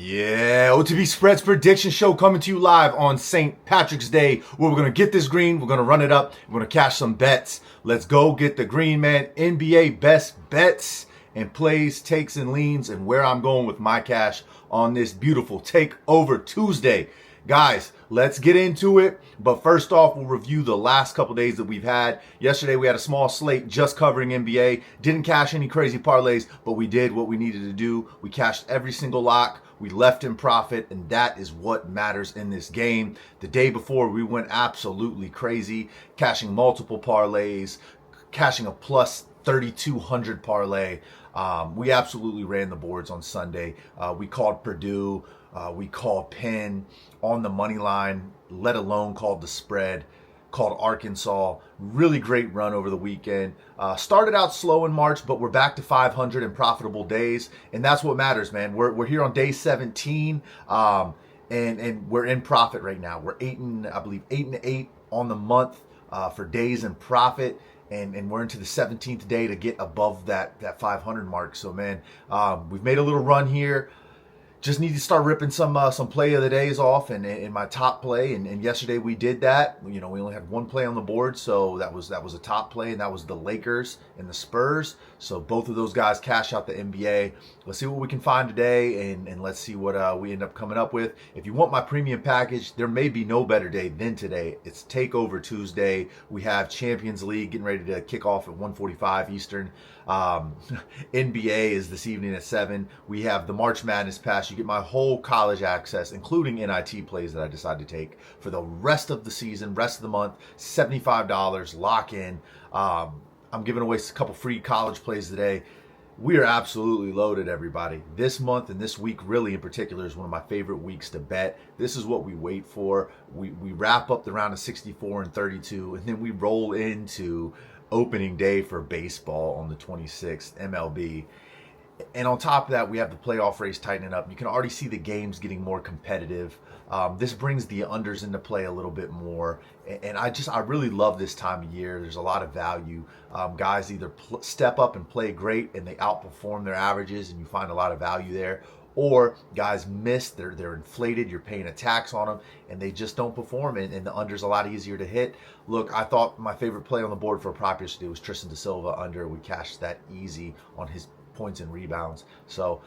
Yeah, OTB Spreads Prediction Show coming to you live on St. Patrick's Day, where we're going to get this green, we're going to run it up, we're going to cash some bets. Let's go get the green, man. NBA best bets and plays, takes, and leans, and where I'm going with my cash on this beautiful Takeover Tuesday. Guys, let's get into it. But first off, we'll review the last couple days that we've had. Yesterday, we had a small slate just covering NBA. Didn't cash any crazy parlays, but we did what we needed to do. We cashed every single lock. We left in profit, and that is what matters in this game. The day before, we went absolutely crazy, cashing multiple parlays, cashing a plus 3,200 parlay. We absolutely ran the boards on Sunday. We called Purdue. We called Penn on the money line, let alone called the spread, called Arkansas. Really great run over the weekend. Started out slow in March, but we're back to 500 in profitable days, and that's what matters, man. We're here on day 17, and we're in profit right now. We're 8 and 8 on the month for days in profit. And we're into the 17th day to get above that 500 mark. So, man, we've made a little run here. Just need to start ripping some play of the days off and my top play. And yesterday we did that. You know, we only had one play on the board, so that was a top play, and that was the Lakers and the Spurs. So both of those guys cash out the NBA. Let's see what we can find today, and let's see what we end up coming up with. If you want my premium package, there may be no better day than today. It's Takeover Tuesday. We have Champions League getting ready to kick off at 1:45 Eastern. NBA is this evening at 7. We have the March Madness Pass. You get my whole college access, including NIT plays that I decided to take for the rest of the season, rest of the month. $75, lock in. I'm giving away a couple free college plays today. We are absolutely loaded, everybody. This month and this week, really in particular, is one of my favorite weeks to bet. This is what we wait for. We wrap up the round of 64 and 32, and then we roll into opening day for baseball on the 26th, MLB. And on top of that, we have the playoff race tightening up. You can already see the games getting more competitive. This brings the unders into play a little bit more. And I really love this time of year. There's a lot of value. Guys either step up and play great and they outperform their averages and you find a lot of value there. Or guys miss, they're inflated, you're paying a tax on them, and they just don't perform, and the under's a lot easier to hit. Look, I thought my favorite play on the board for a prop yesterday was Tristan da Silva under. We cashed that easy on his points and rebounds. So,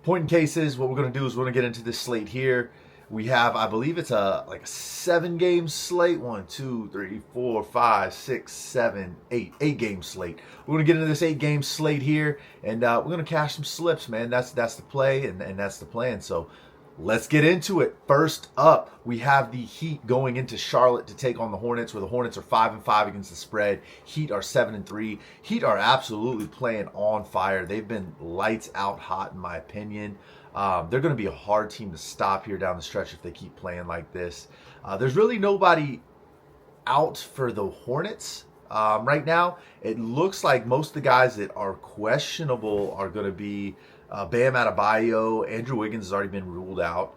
point in cases, what we're going to do is we're going to get into this slate here. We have, I believe it's a 7-game slate. 1, 2, 3, 4, 5, 6, 7, 8. 8-game slate. We're going to get into this 8-game slate here, and we're going to cash some slips, man. That's the play, and that's the plan. So let's get into it. First up, we have the Heat going into Charlotte to take on the Hornets, where the Hornets are 5-5 against the spread. Heat are 7-3. Heat are absolutely playing on fire. They've been lights out hot, in my opinion. They're going to be a hard team to stop here down the stretch if they keep playing like this. There's really nobody out for the Hornets right now. It looks like most of the guys that are questionable are going to be Bam Adebayo. Andrew Wiggins has already been ruled out.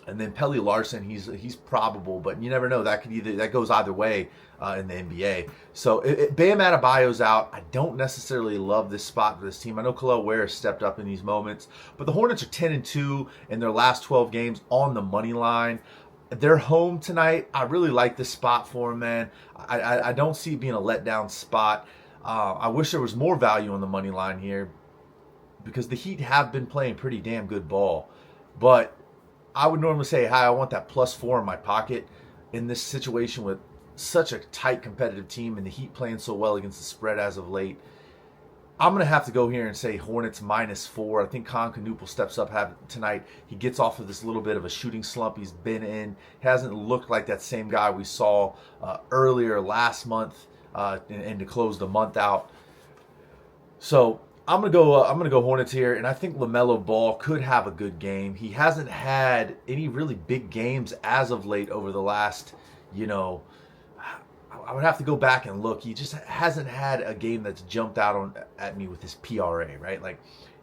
And then Pelly Larson, he's probable, but you never know. That goes either way in the NBA. So Bam Adebayo's out. I don't necessarily love this spot for this team. I know Khalil Ware has stepped up in these moments, but the Hornets are 10-2 in their last 12 games on the money line. They're home tonight. I really like this spot for them, man. I don't see it being a letdown spot. I wish there was more value on the money line here because the Heat have been playing pretty damn good ball, but I would normally say, hi, I want that +4 in my pocket in this situation with such a tight competitive team and the Heat playing so well against the spread as of late. I'm going to have to go here and say Hornets -4. I think Con Knuppel steps up tonight. He gets off of this little bit of a shooting slump he's been in. Hasn't looked like that same guy we saw earlier last month and to close the month out. So I'm gonna go Hornets here, and I think LaMelo Ball could have a good game. He hasn't had any really big games as of late over the last, I would have to go back and look. He just hasn't had a game that's jumped out at me with his PRA, right? Like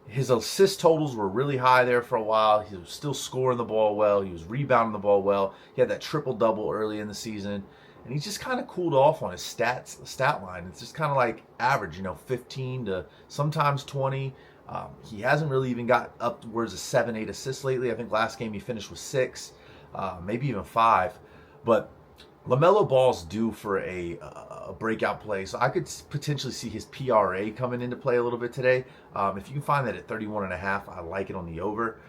his assist totals were really high there for a while. He was still scoring the ball well. He was rebounding the ball well. He had that triple-double early in the season. And he's just kind of cooled off on his stat line. It's just kind of like average, 15 to sometimes 20. He hasn't really even got upwards of 7, 8 assists lately. I think last game he finished with 6, maybe even 5. But LaMelo Ball's due for a breakout play, so I could potentially see his PRA coming into play a little bit today. If you can find that at 31.5, I like it on the over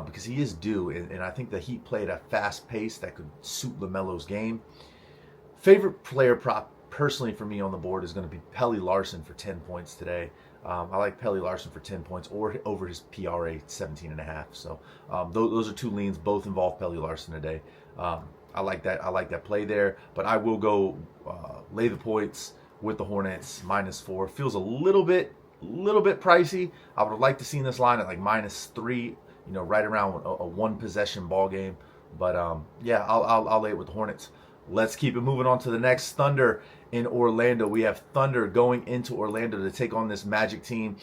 because he is due, and I think the Heat play at a fast pace that could suit LaMelo's game. Favorite player prop personally for me on the board is going to be Pelly Larson for 10 points today. I like Pelly Larson for 10 points or over his PRA 17.5. So those are two leans. Both involve Pelly Larson today. I like that. I like that play there. But I will go lay the points with the Hornets -4. Feels a little bit pricey. I would have liked to see this line at like -3. Right around a one possession ball game. But yeah, I'll lay it with the Hornets. Let's keep it moving on to the next. Thunder in Orlando. We have Thunder going into Orlando to take on this Magic team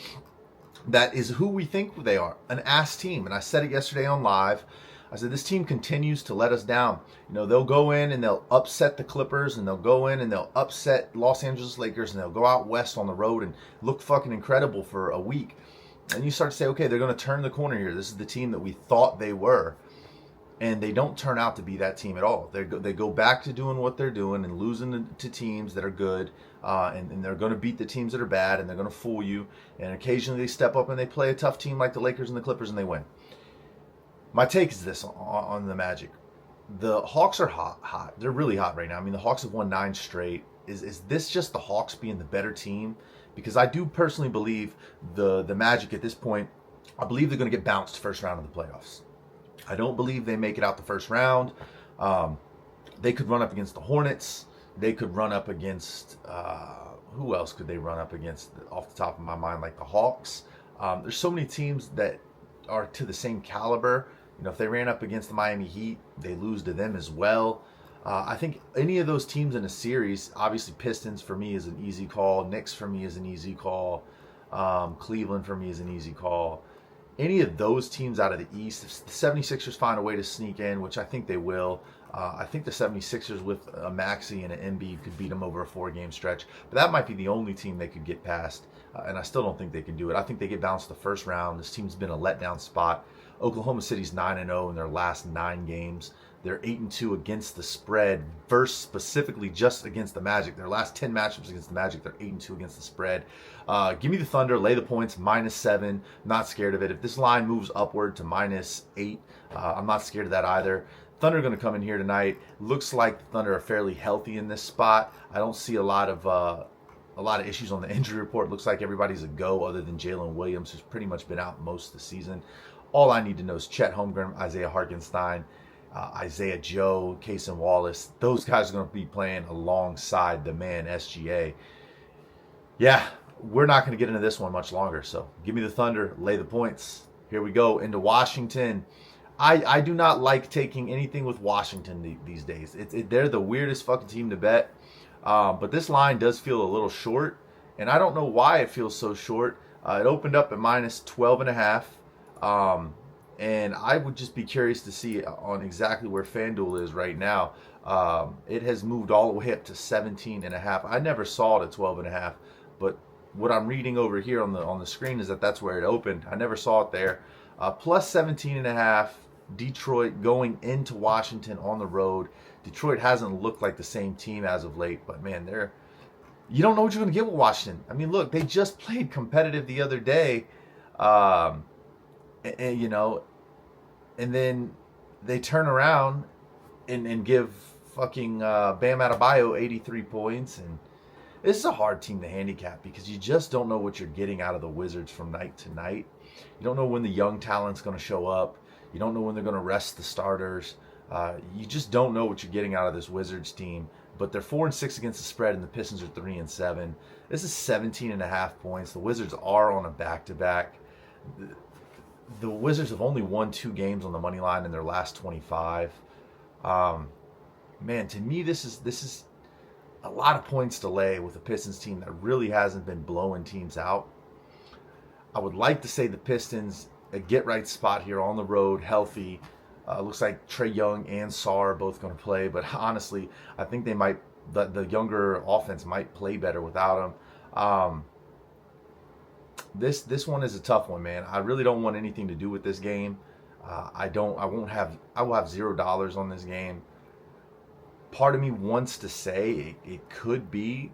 that is who we think they are, an ass team. And I said it yesterday on live. I said this team continues to let us down. They'll go in and they'll upset the Clippers, and they'll go in and they'll upset Los Angeles Lakers, and they'll go out west on the road and look fucking incredible for a week. And you start to say, okay, they're going to turn the corner here. This is the team that we thought they were. And they don't turn out to be that team at all. They go back to doing what they're doing and losing to teams that are good, and they're going to beat the teams that are bad, and they're going to fool you. And occasionally they step up and they play a tough team like the Lakers and the Clippers, and they win. My take is this on the Magic. The Hawks are hot. They're really hot right now. I mean, the Hawks have won 9 straight. Is this just the Hawks being the better team? Because I do personally believe the Magic at this point, I believe they're going to get bounced first round of the playoffs. I don't believe they make it out the first round. They could run up against the Hornets. They could run up against, who else could they run up against off the top of my mind, like the Hawks? There's so many teams that are to the same caliber. If they ran up against the Miami Heat, they lose to them as well. I think any of those teams in a series, obviously Pistons for me is an easy call. Knicks for me is an easy call. Cleveland for me is an easy call. Any of those teams out of the East, if the 76ers find a way to sneak in, which I think they will, I think the 76ers with a Maxey and an Embiid could beat them over a 4-game stretch. But that might be the only team they could get past, and I still don't think they can do it. I think they get bounced the first round. This team's been a letdown spot. Oklahoma City's 9-0 in their last 9 games. They're 8-2 against the spread, versus specifically just against the Magic. Their last 10 matchups against the Magic, they're 8-2 against the spread. Give me the Thunder, lay the points, -7. Not scared of it. If this line moves upward to -8, I'm not scared of that either. Thunder are going to come in here tonight. Looks like the Thunder are fairly healthy in this spot. I don't see a lot of issues on the injury report. Looks like everybody's a go other than Jalen Williams, who's pretty much been out most of the season. All I need to know is Chet Holmgren, Isaiah Hartenstein, Isaiah Joe, Cason Wallace. Those guys are going to be playing alongside the man SGA. Yeah, we're not going to get into this one much longer. So give me the Thunder, lay the points. Here we go into Washington. I do not like taking anything with Washington these days. They're the weirdest fucking team to bet. But this line does feel a little short, and I don't know why it feels so short. It opened up at -12.5. And I would just be curious to see on exactly where FanDuel is right now. It has moved all the way up to 17.5. I never saw it at 12.5, but what I'm reading over here on the screen is that that's where it opened. I never saw it there. Plus 17.5. Detroit going into Washington on the road. Detroit hasn't looked like the same team as of late, but man, you don't know what you're going to get with Washington. I mean, look, they just played competitive the other day. And then they turn around and give fucking Bam Adebayo 83 points. And this is a hard team to handicap because you just don't know what you're getting out of the Wizards from night to night. You don't know when the young talent's going to show up. You don't know when they're going to rest the starters. You just don't know what you're getting out of this Wizards team. But they're 4-6 against the spread, and the Pistons are 3-7. This is 17.5 points. The Wizards are on a back-to-back. The Wizards have only won 2 games on the money line in their last 25. Man, to me, this is a lot of points to lay with a Pistons team that really hasn't been blowing teams out. I would like to say the Pistons a get-right spot here on the road, healthy. Looks like Trae Young and Sarr are both going to play, but honestly, I think they might. The younger offense might play better without them. This one is a tough one, man. I really don't want anything to do with this game. I don't. I won't have. I will have $0 on this game. Part of me wants to say it could be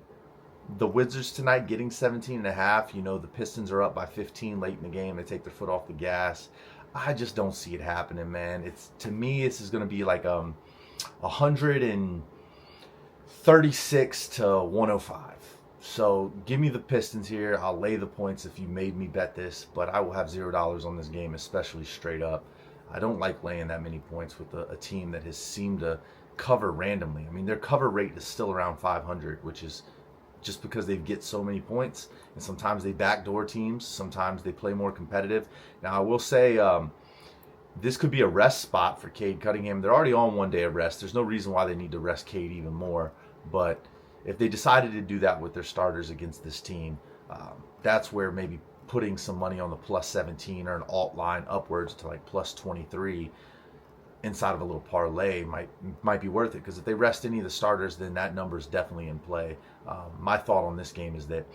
the Wizards tonight getting 17 and a half. You know, the Pistons are up by 15 late in the game. They take their foot off the gas. I just don't see it happening, man. It's, to me, this is going to be like 136 to 105. So give me the Pistons here. I'll lay the points if you made me bet this, but I will have $0 on this game, especially straight up. I don't like laying that many points with a team that has seemed to cover randomly. I mean, their cover rate is still around 500, which is just because they get so many points. And sometimes they backdoor teams. Sometimes they play more competitive. Now, I will say this could be a rest spot for Cade Cunningham. They're already on 1 day of rest. There's no reason why they need to rest Cade even more. But if they decided to do that with their starters against this team, that's where maybe putting some money on the plus 17 or an alt line upwards to like plus 23 inside of a little parlay might be worth it, because if they rest any of the starters, then that number is definitely in play. My thought on this game is that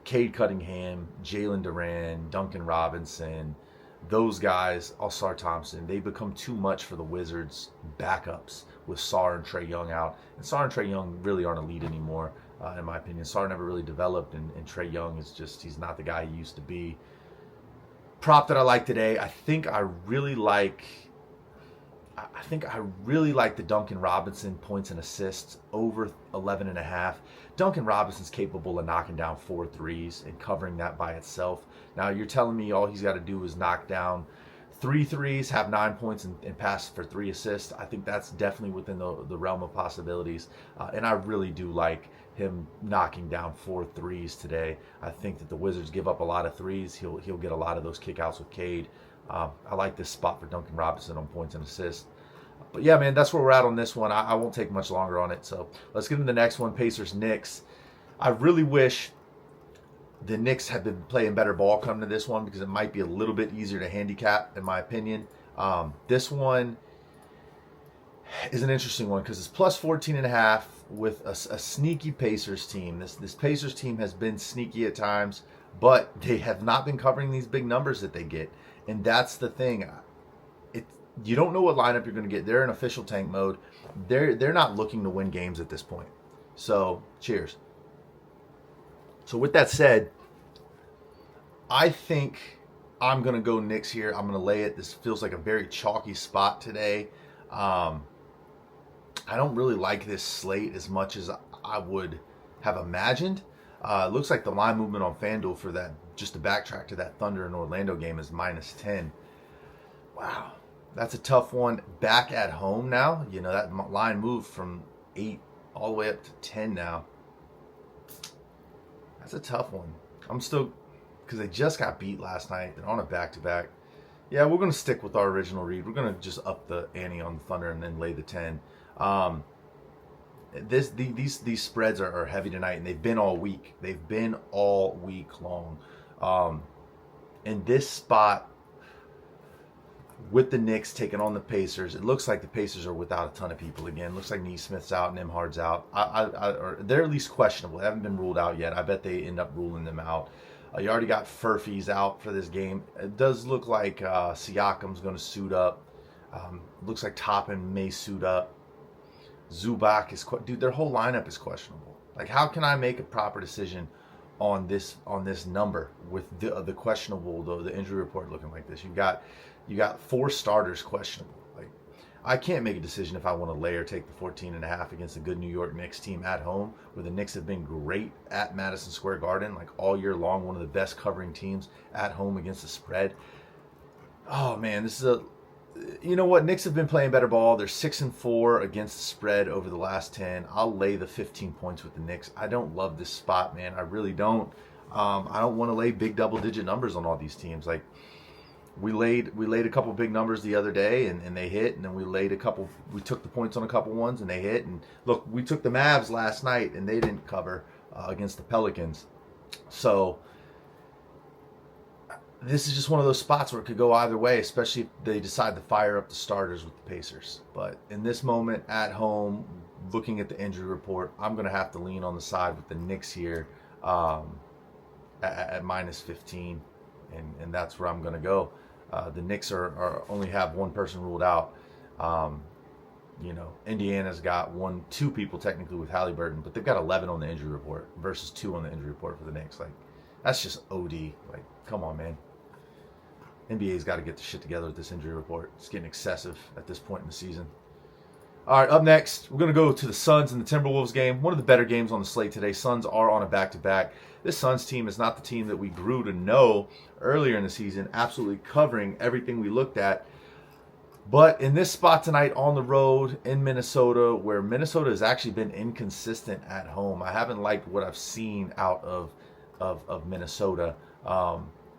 Cade Cunningham, Jalen Duran, Duncan Robinson, those guys, Ausar Thompson, they become too much for the Wizards' backups with Sarr and Trae Young out. And Sarr and Trae Young really aren't elite anymore, in my opinion. Sarr never really developed, and Trae Young is just, he's not the guy he used to be. Prop that I like today, I think I really like the Duncan Robinson points and assists over 11.5. Duncan Robinson's capable of knocking down 4 threes and covering that by itself. Now, you're telling me all he's got to do is knock down 3 threes, have 9 points, and pass for 3 assists. I think that's definitely within the realm of possibilities. And I really do like him knocking down 4 threes today. I think that the Wizards give up a lot of threes. He'll get a lot of those kickouts with Cade. I like this spot for Duncan Robinson on points and assists. But yeah, man, that's where we're at on this one. I won't take much longer on it. So let's get into the next one, Pacers-Knicks. I really wish the Knicks had been playing better ball coming to this one, because it might be a little bit easier to handicap, in my opinion. This one is an interesting one because it's plus 14.5 with a sneaky Pacers team. This Pacers team has been sneaky at times, but they have not been covering these big numbers that they get. And that's the thing. You don't know what lineup you're going to get. They're in official tank mode. They're not looking to win games at this point. So, cheers. So, with that said, I think I'm going to go Knicks here. I'm going to lay it. This feels like a very chalky spot today. I don't really like this slate as much as I would have imagined. It looks like the line movement on FanDuel for that, just to backtrack to that Thunder and Orlando game, is -10. Wow. That's a tough one. Back at home now, you know, that line moved from 8 all the way up to 10 now. That's a tough one. I'm still, because they just got beat last night. They're on a back-to-back. Yeah, we're going to stick with our original read. We're going to just up the ante on the Thunder and then lay the 10. These spreads are heavy tonight, and they've been all week. They've been all week long. In this spot, with the Knicks taking on the Pacers, it looks like the Pacers are without a ton of people again. It looks like Neesmith's out, Nembhard's out. Or they're at least questionable. They haven't been ruled out yet. I bet they end up ruling them out. You already got Furphy's out for this game. It does look like Siakam's going to suit up. Looks like Toppin may suit up. Zubac is... Dude, their whole lineup is questionable. Like, how can I make a proper decision on this number with the questionable, the injury report looking like this? You got 4 starters questionable. Like, I can't make a decision if I want to lay or take the 14.5 against a good New York Knicks team at home, where the Knicks have been great at Madison Square Garden, like all year long, one of the best covering teams at home against the spread. Oh man, this is you know what? Knicks have been playing better ball. They're 6-4 against the spread over the last 10. I'll lay the 15 points with the Knicks. I don't love this spot, man. I really don't. I don't want to lay big double-digit numbers on all these teams. Like, we laid a couple big numbers the other day, and they hit. And then we took the points on a couple ones, and they hit. And look, we took the Mavs last night, and they didn't cover against the Pelicans. So this is just one of those spots where it could go either way, especially if they decide to fire up the starters with the Pacers. But in this moment, at home, looking at the injury report, I'm going to have to lean on the side with the Knicks here. at minus 15, and that's where I'm going to go. The Knicks are only have one person ruled out. Indiana's got two people technically with Halliburton, but they've got 11 on the injury report versus 2 on the injury report for the Knicks. Like, that's just OD. Like, come on, man. NBA's got to get the shit together with this injury report. It's getting excessive at this point in the season. All right, up next, we're going to go to the Suns and the Timberwolves game. One of the better games on the slate today. Suns are on a back-to-back. This Suns team is not the team that we grew to know earlier in the season, absolutely covering everything we looked at. But in this spot tonight on the road in Minnesota, where Minnesota has actually been inconsistent at home, I haven't liked what I've seen out of Minnesota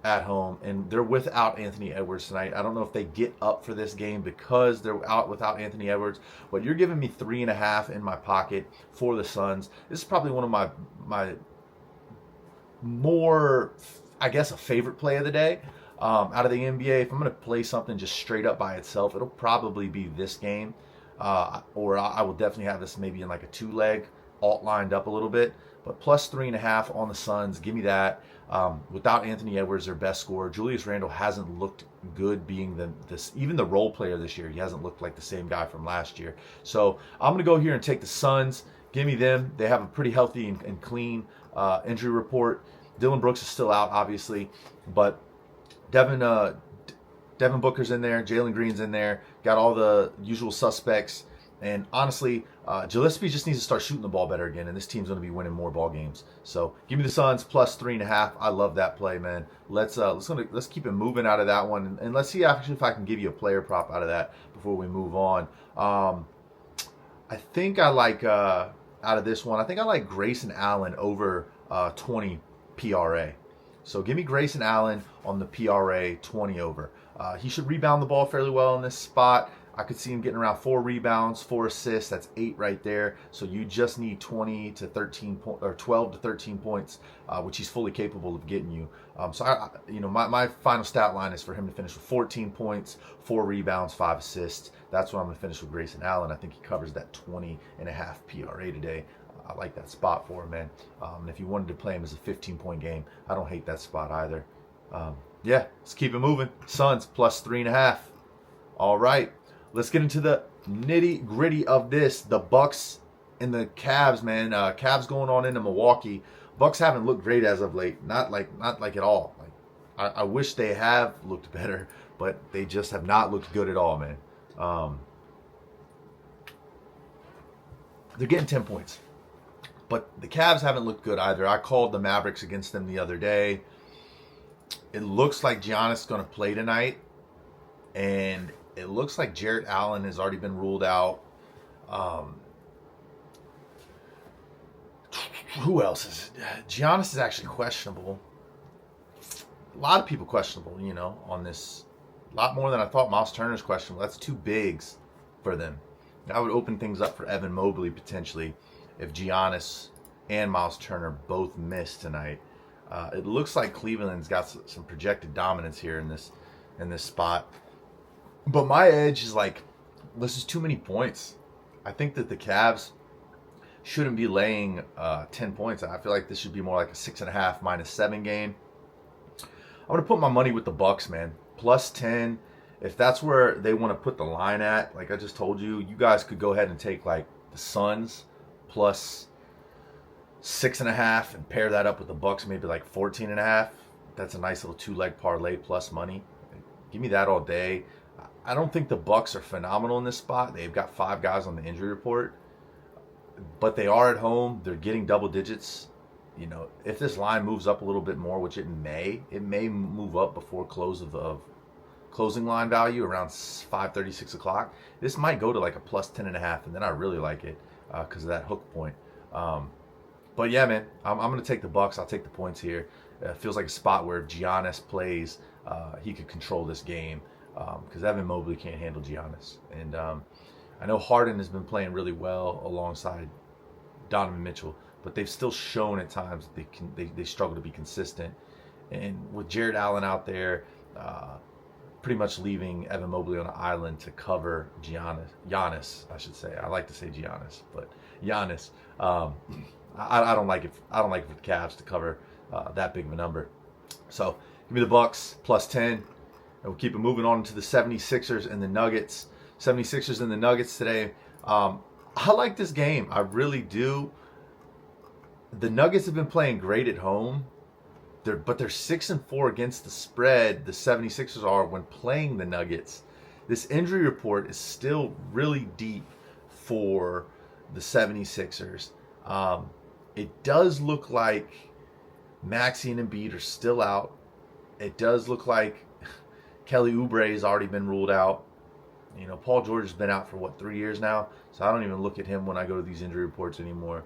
at home, and they're without Anthony Edwards tonight. I don't know if they get up for this game because they're out without Anthony Edwards, but you're giving me 3.5 in my pocket for the Suns. This is probably one of my more, I guess, a favorite play of the day out of the NBA. If I'm going to play something just straight up by itself, it'll probably be this game, or I will definitely have this maybe in like a 2-leg alt lined up a little bit, but plus 3.5 on the Suns. Give me that. Without Anthony Edwards, their best scorer, Julius Randle hasn't looked good being even the role player this year. He hasn't looked like the same guy from last year. So I'm going to go here and take the Suns. Give me them. They have a pretty healthy and clean injury report. Dylan Brooks is still out, obviously, but Devin Booker's in there. Jalen Green's in there. Got all the usual suspects. And honestly, Gillespie just needs to start shooting the ball better again, and this team's going to be winning more ball games. So give me the Suns plus 3.5. I love that play, man. Let's keep it moving out of that one, and let's see actually if I can give you a player prop out of that before we move on. I think I like out of this one. I think I like Grayson Allen over 20 PRA. So give me Grayson Allen on the PRA 20 over. He should rebound the ball fairly well in this spot. I could see him getting around 4 rebounds, 4 assists. That's 8 right there. So you just need 12 to 13 points, which he's fully capable of getting you. My final stat line is for him to finish with 14 points, 4 rebounds, 5 assists. That's what I'm going to finish with Grayson Allen. I think he covers that 20.5 PRA today. I like that spot for him, man. And if you wanted to play him as a 15-point game, I don't hate that spot either. Let's keep it moving. Suns plus 3.5. All right. Let's get into the nitty gritty of this. The Bucks and the Cavs, man. Cavs going on into Milwaukee. Bucks haven't looked great as of late. Not like at all. Like I wish they have looked better, but they just have not looked good at all, man. They're getting 10 points. But the Cavs haven't looked good either. I called the Mavericks against them the other day. It looks like Giannis is going to play tonight. And it looks like Jarrett Allen has already been ruled out. Who else is it? Giannis is actually questionable. A lot of people questionable, on this. A lot more than I thought. Miles Turner's questionable. That's 2 bigs for them. That would open things up for Evan Mobley potentially if Giannis and Miles Turner both miss tonight. It looks like Cleveland's got some projected dominance here in this spot. But my edge is like, this is too many points. I think that the Cavs shouldn't be laying 10 points. I feel like this should be more like a 6.5 -7 game. I'm going to put my money with the Bucks, man. Plus 10. If that's where they want to put the line at, like I just told you, you guys could go ahead and take like the Suns plus 6.5 and pair that up with the Bucks, maybe like 14.5. That's a nice little 2-leg parlay plus money. Give me that all day. I don't think the Bucks are phenomenal in this spot. They've got 5 guys on the injury report, but they are at home. They're getting double digits. If this line moves up a little bit more, which it may move up before close of closing line value around 5:30, 6 o'clock. This might go to like a plus 10.5, and then I really like it because of that hook point. But yeah, man, I'm going to take the Bucks. I'll take the points here. It feels like a spot where if Giannis plays, he could control this game. Because Evan Mobley can't handle Giannis. And I know Harden has been playing really well alongside Donovan Mitchell, but they've still shown at times that they struggle to be consistent. And with Jarrett Allen out there, pretty much leaving Evan Mobley on an island to cover Giannis, I should say. I like to say Giannis, but Giannis. I don't like it. I don't like it for the Cavs to cover that big of a number. So give me the Bucks plus 10. And we'll keep it moving on to the 76ers and the Nuggets. 76ers and the Nuggets today. I like this game. I really do. The Nuggets have been playing great at home. But they're 6-4 against the spread. The 76ers are when playing the Nuggets. This injury report is still really deep for the 76ers. It does look like Maxey and Embiid are still out. It does look like Kelly Oubre has already been ruled out. You know, Paul George has been out for, 3 years now? So I don't even look at him when I go to these injury reports anymore.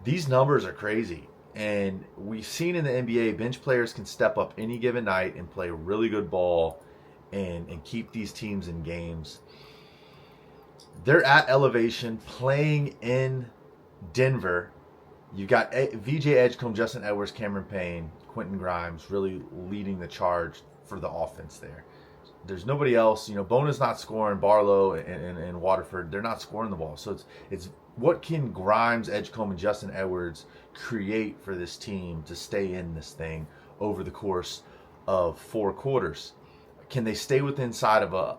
These numbers are crazy. And we've seen in the NBA, bench players can step up any given night and play really good ball and keep these teams in games. They're at elevation, playing in Denver. You got VJ Edgecombe, Justin Edwards, Cameron Payne, Quentin Grimes really leading the charge for the offense there. There's nobody else. You know, Bona's not scoring. Barlow and Waterford, they're not scoring the ball. So it's what can Grimes, Edgecombe, and Justin Edwards create for this team to stay in this thing over the course of 4 quarters? Can they stay within inside of a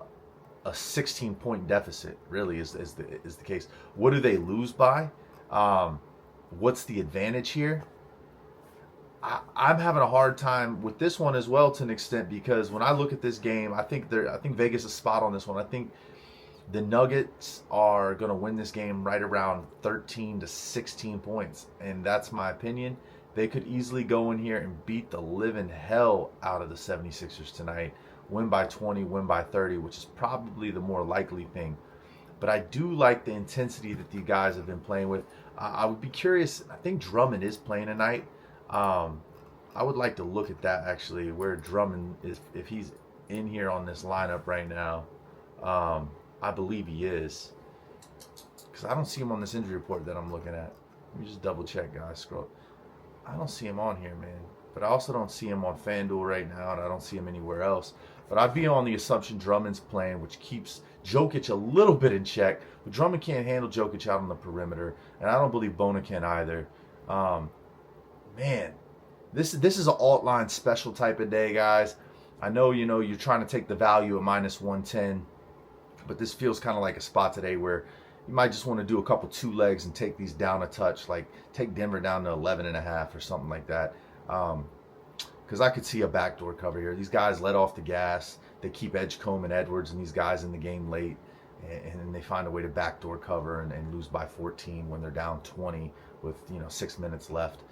16-point deficit? Really is the case. What do they lose by? What's the advantage here? I'm having a hard time with this one as well to an extent, because when I look at this game, I think Vegas is spot on this one. I think the Nuggets are going to win this game right around 13 to 16 points, and that's my opinion. They could easily go in here and beat the living hell out of the 76ers tonight, win by 20, win by 30, which is probably the more likely thing. But I do like the intensity that the guys have been playing with. I would be curious. I think Drummond is playing tonight. I would like to look at that, actually, where Drummond is, if he's in here on this lineup right now. I believe he is, because I don't see him on this injury report that I'm looking at. Let me just double check, guys. Scroll. I don't see him on here, man. But I also don't see him on FanDuel right now, and I don't see him anywhere else. But I'd be on the assumption Drummond's playing, which keeps Jokic a little bit in check. But Drummond can't handle Jokic out on the perimeter, and I don't believe Bona can either. Man, this is an alt line special type of day, guys. I know, you're trying to take the value of minus 110, but this feels kind of like a spot today where you might just want to do a couple 2 legs and take these down a touch, like take Denver down to 11.5 or something like that. Because I could see a backdoor cover here. These guys let off the gas. They keep Edgecombe and Edwards and these guys in the game late, and then they find a way to backdoor cover and lose by 14 when they're down 20 with 6 minutes left.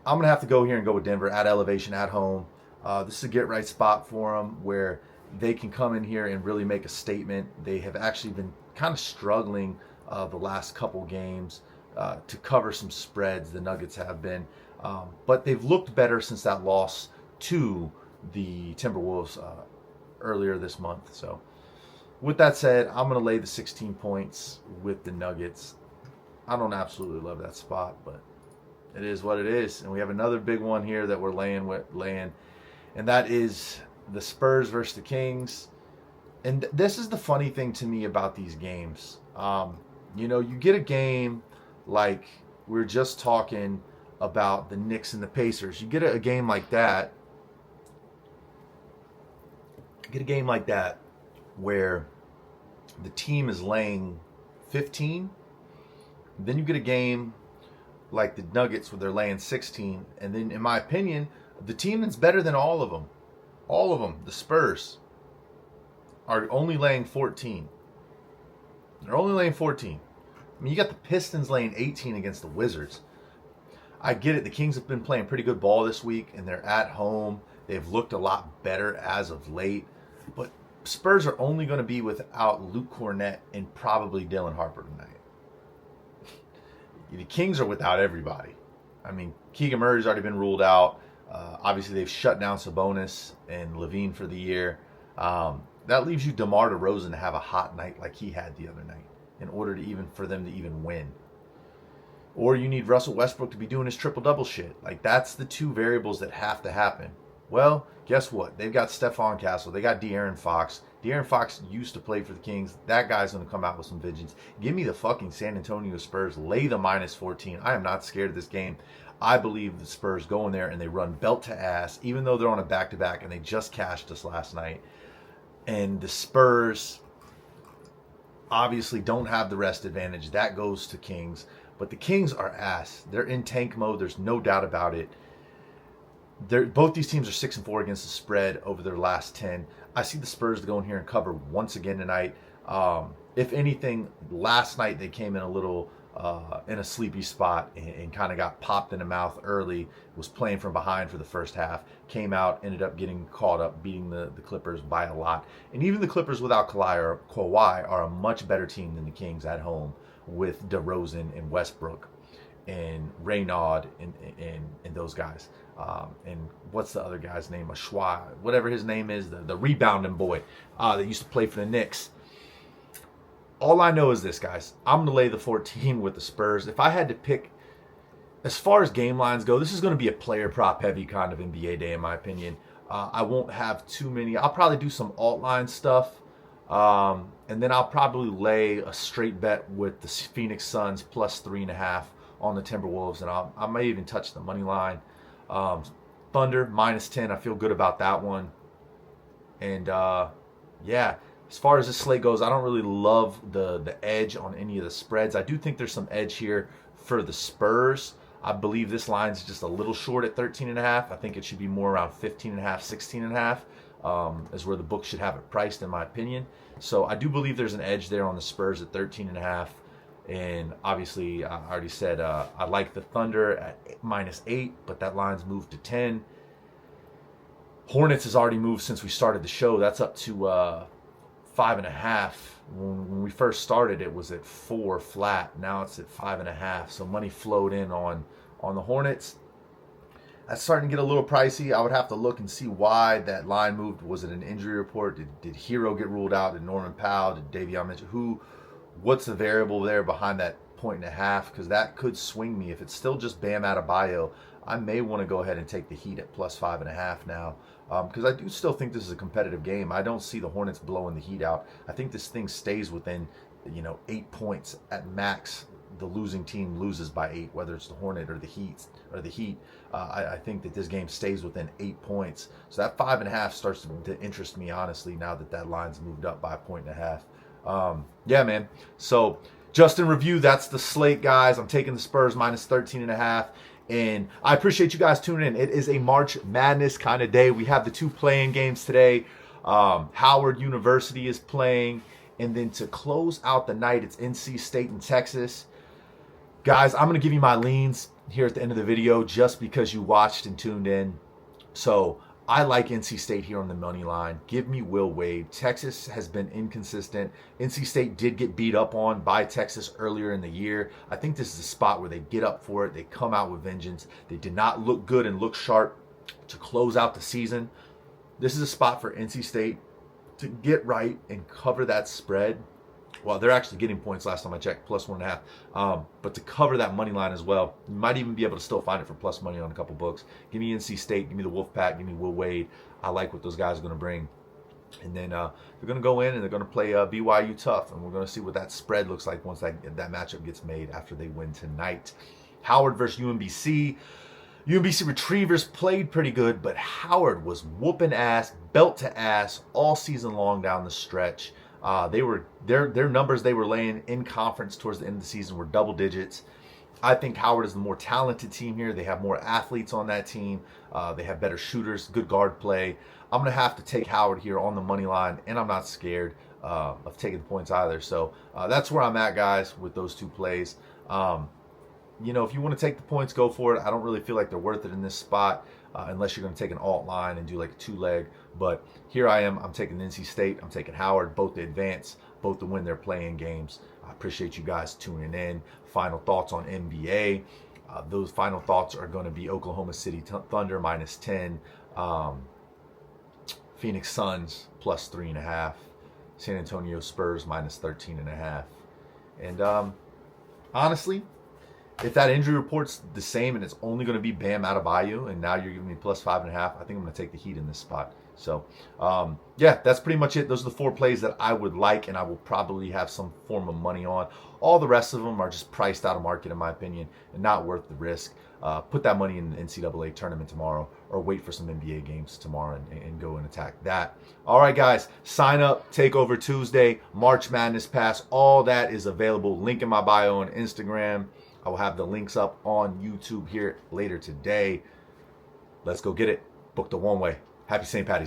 I'm going to have to go here and go with Denver at elevation, at home. This is a get-right spot for them where they can come in here and really make a statement. They have actually been kind of struggling the last couple games to cover some spreads. The Nuggets have been. But they've looked better since that loss to the Timberwolves earlier this month. So with that said, I'm going to lay the 16 points with the Nuggets. I don't absolutely love that spot, but it is what it is. And we have another big one here that we're laying, and that is the Spurs versus the Kings. And this is the funny thing to me about these games. You get a game like we were just talking about the Knicks and the Pacers. You get a game like that. Get a game like that where the team is laying 15. Then you get a game like the Nuggets where they're laying 16. And then, in my opinion, the team that's better than all of them, the Spurs, are only laying 14. They're only laying 14. I mean, you got the Pistons laying 18 against the Wizards. I get it. The Kings have been playing pretty good ball this week, and they're at home. They've looked a lot better as of late. But Spurs are only going to be without Luke Cornett and probably Dylan Harper tonight. The Kings are without everybody. I mean, Keegan Murray's already been ruled out. Obviously, they've shut down Sabonis and Levine for the year. That leaves you DeMar DeRozan to have a hot night like he had the other night in order for them to even win. Or you need Russell Westbrook to be doing his triple-double shit. Like, that's the 2 variables that have to happen. Well, guess what? They've got Stephon Castle. They got De'Aaron Fox. De'Aaron Fox used to play for the Kings. That guy's going to come out with some vengeance. Give me the fucking San Antonio Spurs. Lay the minus 14. I am not scared of this game. I believe the Spurs go in there and they run belt to ass, even though they're on a back-to-back and they just cashed us last night. And the Spurs obviously don't have the rest advantage. That goes to Kings. But the Kings are ass. They're in tank mode. There's no doubt about it. Both these teams are 6-4 against the spread over their last 10. I see the Spurs go in here and cover once again tonight. If anything, last night they came in a little in a sleepy spot and kind of got popped in the mouth early. Was playing from behind for the first half. Came out, ended up getting caught up, beating the Clippers by a lot. And even the Clippers without Kawhi are a much better team than the Kings at home with DeRozan and Westbrook and Reynaud and those guys. And what's the other guy's name? Ashwa, whatever his name is, the rebounding boy that used to play for the Knicks. All I know is this, guys. I'm going to lay the 14 with the Spurs. If I had to pick, as far as game lines go, this is going to be a player prop heavy kind of NBA day, in my opinion. I won't have too many. I'll probably do some alt line stuff. And then I'll probably lay a straight bet with the Phoenix Suns plus 3.5 on the Timberwolves. And I may even touch the money line. Thunder minus 10. I feel good about that one. And yeah. As far as this slate goes, I don't really love the edge on any of the spreads. I do think there's some edge here for the Spurs. I believe this line's just a little short at 13.5. I think it should be more around 15.5, 16.5 is where the book should have it priced, in my opinion. So I do believe there's an edge there on the Spurs at 13.5. And obviously, I already said I like the Thunder at -8, but that line's moved to 10. Hornets has already moved since we started the show. That's up to 5.5. When we first started, it was at 4 flat. Now it's at 5.5. So money flowed in on the Hornets. That's starting to get a little pricey. I would have to look and see why that line moved. Was it an injury report? Did Hero get ruled out? Did Norman Powell? Did Davion Mitchell? What's the variable there behind that 1.5? Because that could swing me. If it's still just Bam Adebayo, I may want to go ahead and take the Heat at plus 5.5 now. Because I do still think this is a competitive game. I don't see the Hornets blowing the Heat out. I think this thing stays within, 8 points at max. The losing team loses by 8, whether it's the Hornet or the Heat. I think that this game stays within 8 points. So that 5.5 starts to interest me, honestly, now that line's moved up by 1.5. Yeah, man. So just in review, that's the slate, guys. I'm taking the Spurs minus 13.5. And I appreciate you guys tuning in. It is a March Madness kind of day. We have the 2 playing games today. Howard University is playing. And then to close out the night, it's NC State and Texas. Guys, I'm going to give you my leans here at the end of the video just because you watched and tuned in. So I like NC State here on the money line. Give me Will Wade. Texas has been inconsistent. NC State did get beat up on by Texas earlier in the year. I think this is a spot where they get up for it. They come out with vengeance. They did not look good and look sharp to close out the season. This is a spot for NC State to get right and cover that spread. Well, they're actually getting points last time I checked, plus 1.5. But to cover that money line as well, you might even be able to still find it for plus money on a couple books. Give me NC State, give me the Wolfpack, give me Will Wade. I like what those guys are going to bring. And then they're going to go in and they're going to play BYU tough. And we're going to see what that spread looks like once that matchup gets made after they win tonight. Howard versus UMBC. UMBC Retrievers played pretty good, but Howard was whooping ass, belt to ass, all season long down the stretch. Their numbers they were laying in conference towards the end of the season were double digits. I think Howard is the more talented team here. They have more athletes on that team. They have better shooters, good guard play. I'm going to have to take Howard here on the money line, and I'm not scared of taking the points either. So that's where I'm at, guys, with those 2 plays. If you want to take the points, go for it. I don't really feel like they're worth it in this spot unless you're going to take an alt line and do like a 2-leg. But here I am. I'm taking NC State. I'm taking Howard, both to advance, both to win their playing games. I appreciate you guys tuning in. Final thoughts on NBA. Those final thoughts are going to be Oklahoma City Thunder minus 10. Phoenix Suns plus 3.5. San Antonio Spurs minus 13.5. And honestly, if that injury report's the same and it's only going to be Bam Adebayo, and now you're giving me plus 5.5, I think I'm going to take the Heat in this spot. So, yeah, that's pretty much it. Those are the 4 plays that I would like, and I will probably have some form of money on. All the rest of them are just priced out of market, in my opinion, and not worth the risk. put that money in the NCAA tournament tomorrow, or wait for some NBA games tomorrow and go and attack that. All right, guys, sign up, Takeover Tuesday, March Madness Pass, all that is available. Link in my bio on Instagram. I will have the links up on YouTube here later today. Let's go get it. Book the one way. Happy St. Patty's Day.